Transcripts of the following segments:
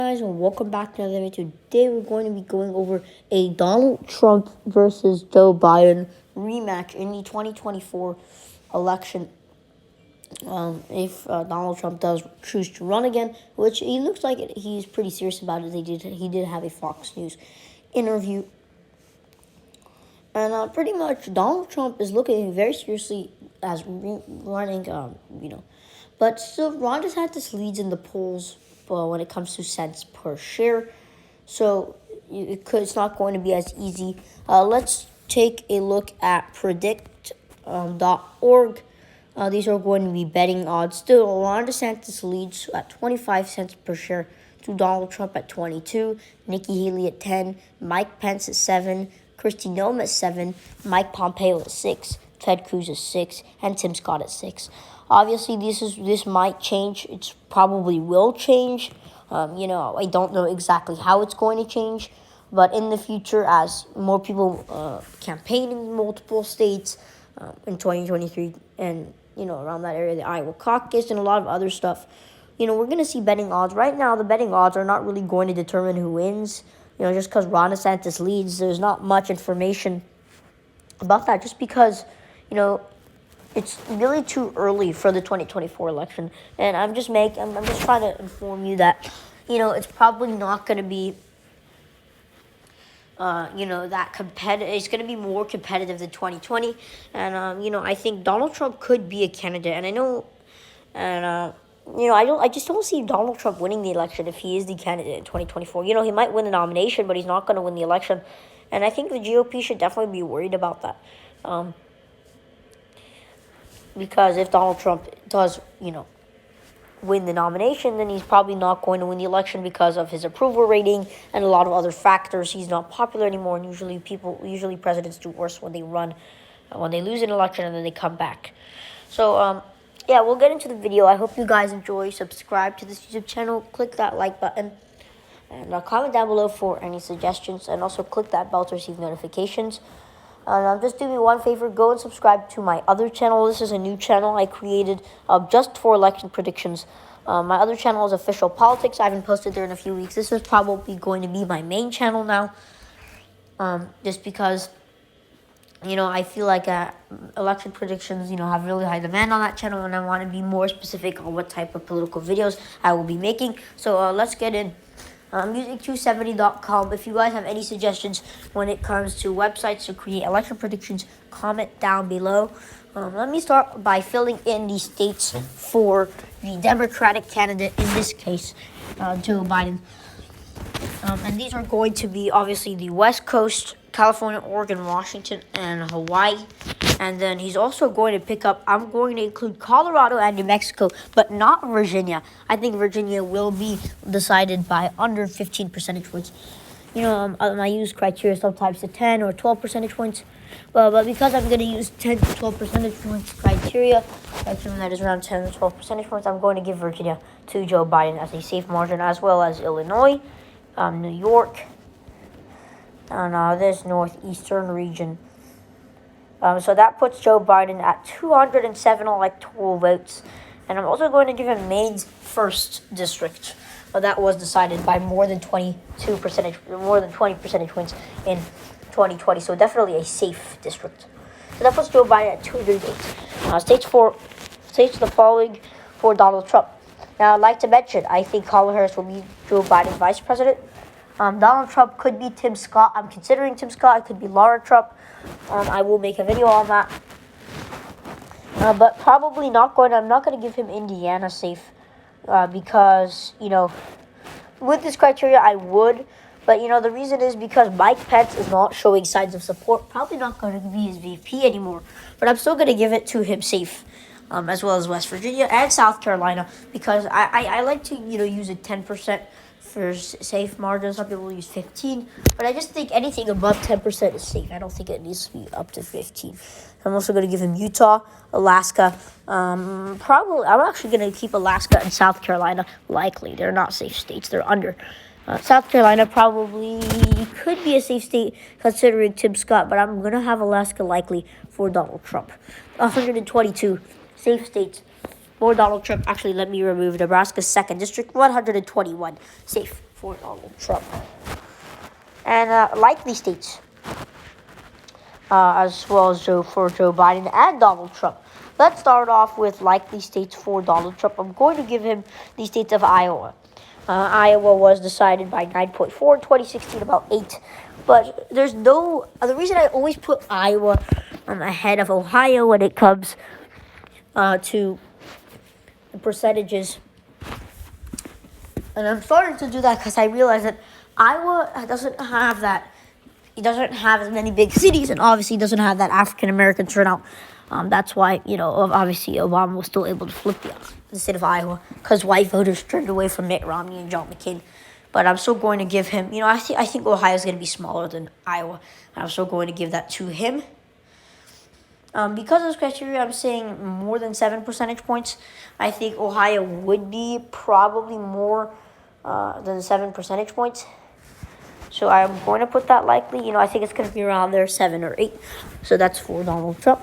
Guys, and welcome back to another video. Today we're going to be going over a Donald Trump versus Joe Biden rematch in the 2024 election. If Donald Trump does choose to run again, which he looks like he's pretty serious about it. He did have a Fox News interview, and pretty much Donald Trump is looking very seriously as running. But still, Ron DeSantis leads in the polls when it comes to cents per share. So it's not going to be as easy. Let's take a look at predict.org. These are going to be betting odds. Still, Ron DeSantis leads at 25 cents per share to Donald Trump at 22, Nikki Haley at 10, Mike Pence at 7, Kristi Noem at 7, Mike Pompeo at 6, Ted Cruz at 6, and Tim Scott at 6. Obviously, this might change. It probably will change. I don't know exactly how it's going to change, but in the future, as more people campaign in multiple states in 2023, and around that area, the Iowa caucus and a lot of other stuff, we're going to see betting odds. Right now, the betting odds are not really going to determine who wins. Just because Ron DeSantis leads, there's not much information about that. Just because, it's really too early for the 2024 election, and I'm just trying to inform you that, it's probably not going to be, that competitive. It's going to be more competitive than 2020, and I think Donald Trump could be a candidate, and I know, and I just don't see Donald Trump winning the election if he is the candidate in 2024. He might win the nomination, but he's not going to win the election, and I think the GOP should definitely be worried about that. Because if Donald Trump does, win the nomination, then he's probably not going to win the election because of his approval rating and a lot of other factors. He's not popular anymore, and usually presidents do worse when they lose an election and then they come back. So, yeah, we'll get into the video. I hope you guys enjoy. Subscribe to this YouTube channel. Click that like button. And comment down below for any suggestions. And also click that bell to receive notifications. Just do me one favor, go and subscribe to my other channel. This is a new channel I created just for election predictions. My other channel is Official Politics. I haven't posted there in a few weeks. This is probably going to be my main channel now. Just because, I feel like election predictions, have really high demand on that channel, and I want to be more specific on what type of political videos I will be making. So let's get in. Music270.com. If you guys have any suggestions when it comes to websites to create election predictions, comment down below. Let me start by filling in the states for the Democratic candidate, in this case, Joe Biden. And these are going to be, obviously, the West Coast, California, Oregon, Washington, and Hawaii. And then he's also going to I'm going to include Colorado and New Mexico, but not Virginia. I think Virginia will be decided by under 15 percentage points. I use criteria sometimes to 10 or 12 percentage points. But because I'm going to use 10 to 12 percentage points criteria that is around 10 to 12 percentage points, I'm going to give Virginia to Joe Biden as a safe margin, as well as Illinois, New York, and this northeastern region. So that puts Joe Biden at 207 electoral votes. And I'm also going to give him Maine's 1st district. That was decided by more than 20 percentage points in 2020. So definitely a safe district. So that puts Joe Biden at 208. States the following for Donald Trump. Now, I'd like to mention, I think Kamala Harris will be Joe Biden's vice president. Donald Trump could be Tim Scott. I'm considering Tim Scott. It could be Laura Trump. I will make a video on that. But probably I'm not going to give him Indiana safe because, with this criteria, I would. But, the reason is because Mike Pence is not showing signs of support. Probably not going to be his VP anymore. But I'm still going to give it to him safe, as well as West Virginia and South Carolina, because I like to, use a 10% for safe margin. Some people use 15, but I just think anything above 10% is safe. I don't think it needs to be up to 15. I'm also going to give him Utah, Alaska. I'm actually going to keep Alaska and South Carolina likely. They're not safe states. They're under. South Carolina probably could be a safe state considering Tim Scott, but I'm going to have Alaska likely for Donald Trump. 122 safe states for Donald Trump. Actually, let me remove Nebraska's 2nd district, 121 safe for Donald Trump. And likely states, as well as for Joe Biden and Donald Trump. Let's start off with likely states for Donald Trump. I'm going to give him the states of Iowa. Iowa was decided by 9.4 in 2016, about 8. But there's no... the reason I always put Iowa ahead of Ohio when it comes to the percentages. And I'm starting to do that because I realize that Iowa doesn't have that. It doesn't have as many big cities, and obviously doesn't have that African-American turnout. That's why, obviously Obama was still able to flip the state of Iowa because white voters turned away from Mitt Romney and John McCain. But I'm still going to give him, I think Ohio is going to be smaller than Iowa. I'm still going to give that to him. Because of this criteria, I'm saying more than 7 percentage points. I think Ohio would be probably more than 7 percentage points. So I'm going to put that likely. I think it's going to be around there, 7 or 8. So that's for Donald Trump.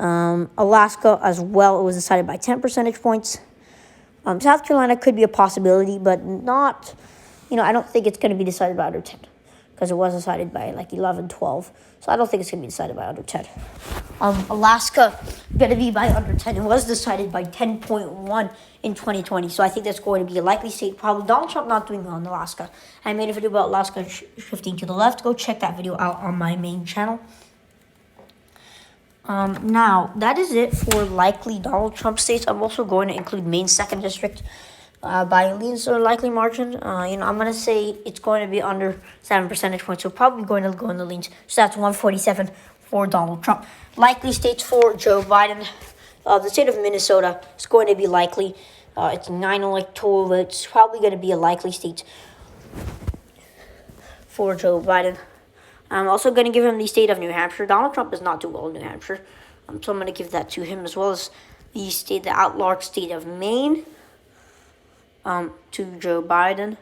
Alaska as well, it was decided by 10 percentage points. South Carolina could be a possibility, but not, I don't think it's going to be decided by under 10. Because it was decided by 11, 12. So I don't think it's going to be decided by under 10. Alaska, going to be by under 10. It was decided by 10.1 in 2020. So I think that's going to be a likely state. Probably Donald Trump not doing well in Alaska. I made a video about Alaska shifting to the left. Go check that video out on my main channel. Now, that is it for likely Donald Trump states. I'm also going to include Maine's 2nd district. By leans or likely margin, I'm going to say it's going to be under 7 percentage points. So probably going to go in the leans. So that's 147 for Donald Trump. Likely states for Joe Biden. The state of Minnesota is going to be likely. It's 9 electoral votes. It's probably going to be a likely state for Joe Biden. I'm also going to give him the state of New Hampshire. Donald Trump does not do well in New Hampshire. So I'm going to give that to him, as well as the at-large state of Maine. To Joe Biden.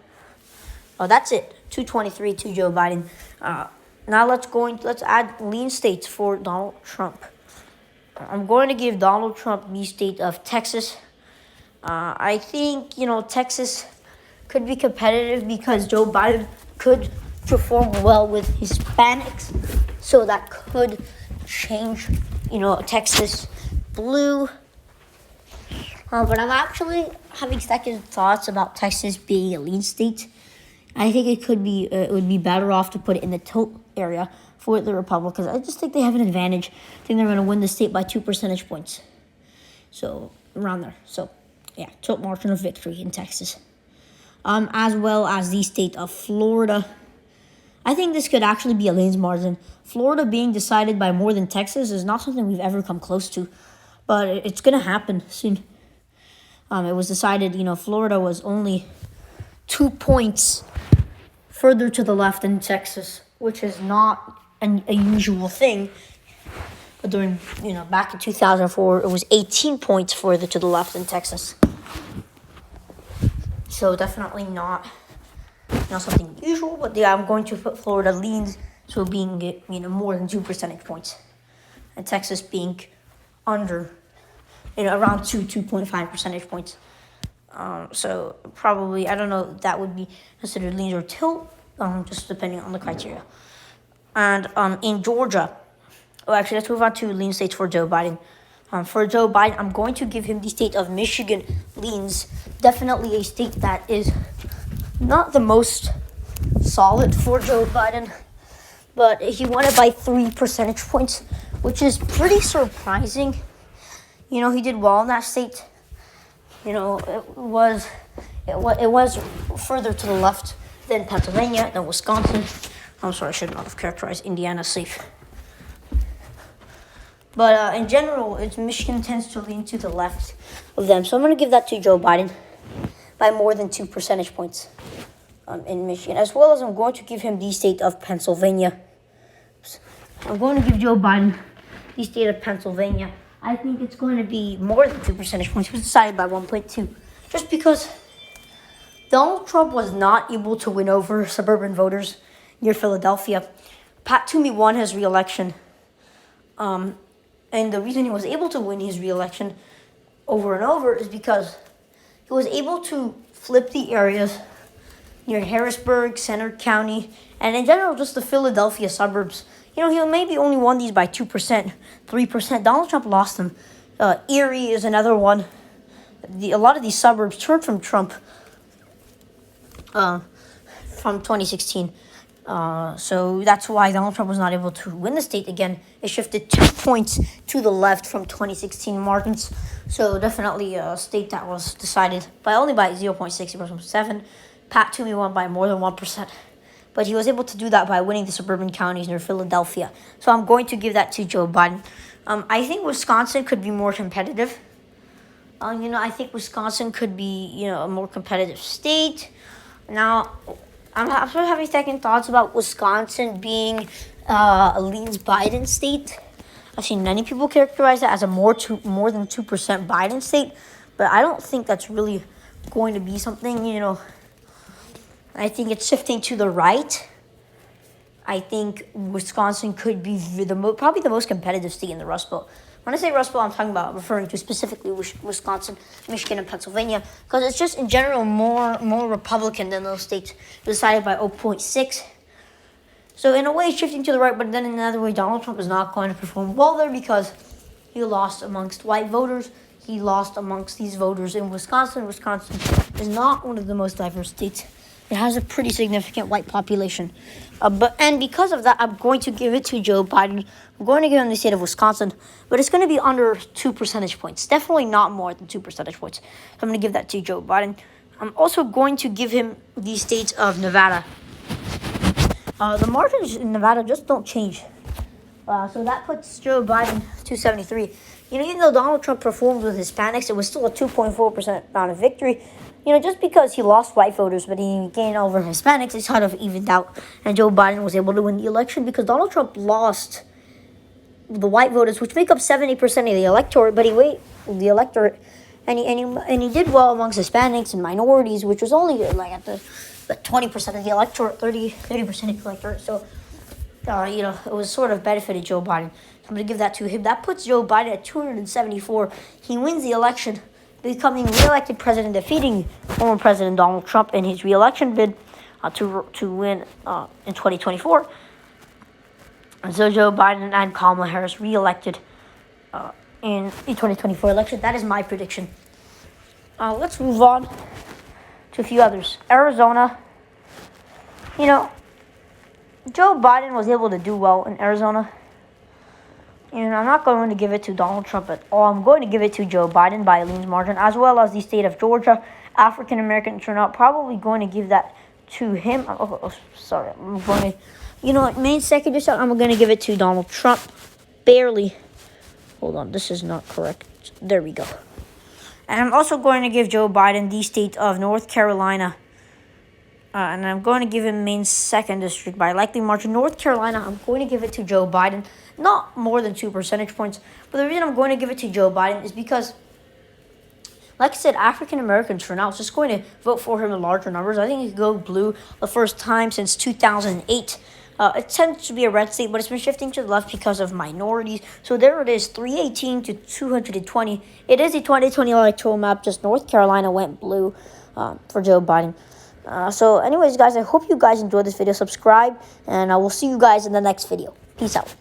That's it. 223 to Joe Biden. Now let's add lean states for Donald Trump. I'm going to give Donald Trump the state of Texas. I think, Texas could be competitive because Joe Biden could perform well with Hispanics. So that could change, Texas blue. But I'm actually having second thoughts about Texas being a lean state. I think it would be better off to put it in the tilt area for the Republicans. I just think they have an advantage. I think they're going to win the state by 2 percentage points. So, around there. So, yeah, tilt margin of victory in Texas. As well as the state of Florida. I think this could actually be a lean margin. Florida being decided by more than Texas is not something we've ever come close to. But it's going to happen soon. It was decided, Florida was only 2 points further to the left than Texas, which is not a usual thing. But during, back in 2004, it was 18 points further to the left than Texas. So definitely not something usual, but yeah, I'm going to put Florida leans, so being, more than 2 percentage points. And Texas being under, around 2.5 percentage points. So probably, I don't know if that would be considered lean or tilt, just depending on the criteria. And in Georgia, actually, let's move on to lean states for Joe Biden. For Joe Biden, I'm going to give him the state of Michigan leans. Definitely a state that is not the most solid for Joe Biden, but he won it by 3 percentage points, which is pretty surprising. He did well in that state. It was further to the left than Pennsylvania, than Wisconsin. I'm sorry, I should not have characterized Indiana safe. But in general, Michigan tends to lean to the left of them. So I'm going to give that to Joe Biden by more than 2 percentage points in Michigan. As well as I'm going to give him the state of Pennsylvania. I'm going to give Joe Biden the state of Pennsylvania. I think it's going to be more than 2 percentage points. It was decided by 1.2. Just because Donald Trump was not able to win over suburban voters near Philadelphia. Pat Toomey won his re-election. And the reason he was able to win his re-election over and over is because he was able to flip the areas near Harrisburg, Center County, and in general, just the Philadelphia suburbs. He maybe only won these by 2%, 3%. Donald Trump lost them. Erie is another one. A lot of these suburbs turned from Trump from 2016. So that's why Donald Trump was not able to win the state again. It shifted 2 points to the left from 2016 margins. So definitely a state that was decided only by 0.6, Pat Toomey won by more than 1%. But he was able to do that by winning the suburban counties near Philadelphia. So I'm going to give that to Joe Biden. I think Wisconsin could be more competitive. I think Wisconsin could be, a more competitive state. Now, I'm sort of having second thoughts about Wisconsin being a leans Biden state. I've seen many people characterize that as a more than 2% Biden state, but I don't think that's really going to be something. I think it's shifting to the right. I think Wisconsin could be probably the most competitive state in the Rust Belt. When I say Rust Belt, I'm referring to specifically Wisconsin, Michigan, and Pennsylvania, because it's just in general more Republican than those states, decided by 0.6. So in a way, it's shifting to the right, but then in another way, Donald Trump is not going to perform well there because he lost amongst white voters. He lost amongst these voters in Wisconsin. Wisconsin is not one of the most diverse states. It has a pretty significant white population. And because of that, I'm going to give it to Joe Biden. I'm going to give him the state of Wisconsin, but it's going to be under 2 percentage points. Definitely not more than 2 percentage points. So I'm going to give that to Joe Biden. I'm also going to give him the state of Nevada. The margins in Nevada just don't change. So that puts Joe Biden 273. Even though Donald Trump performed with Hispanics, it was still a 2.4% round of victory. Just because he lost white voters, but he gained over Hispanics, it's sort of evened out. And Joe Biden was able to win the election because Donald Trump lost the white voters, which make up 70% of the electorate. But the electorate, and he did well amongst Hispanics and minorities, which was only like at the 20% of the electorate, 30% of the electorate. So, it was sort of benefited Joe Biden. So I'm going to give that to him. That puts Joe Biden at 274. He wins the election, becoming re-elected president, defeating former President Donald Trump in his re-election bid to win in 2024. And so Joe Biden and Kamala Harris re-elected in the 2024 election. That is my prediction. Let's move on to a few others. Arizona. Joe Biden was able to do well in Arizona. And I'm not going to give it to Donald Trump at all. I'm going to give it to Joe Biden by a lean margin, as well as the state of Georgia. African American turnout, probably going to give that to him. Sorry. I'm going to, main second just out, I'm going to give it to Donald Trump. Barely. Hold on, this is not correct. There we go. And I'm also going to give Joe Biden the state of North Carolina. And I'm going to give him main second district by likely margin. North Carolina, I'm going to give it to Joe Biden. Not more than 2 percentage points. But the reason I'm going to give it to Joe Biden is because, like I said, African American turnout is just going to vote for him in larger numbers. I think he could go blue the first time since 2008. It tends to be a red state, but it's been shifting to the left because of minorities. So there it is, 318 to 220. It is a 2020 electoral map. Just North Carolina went blue for Joe Biden. So anyways, guys, I hope you guys enjoyed this video. Subscribe, and I will see you guys in the next video. Peace out.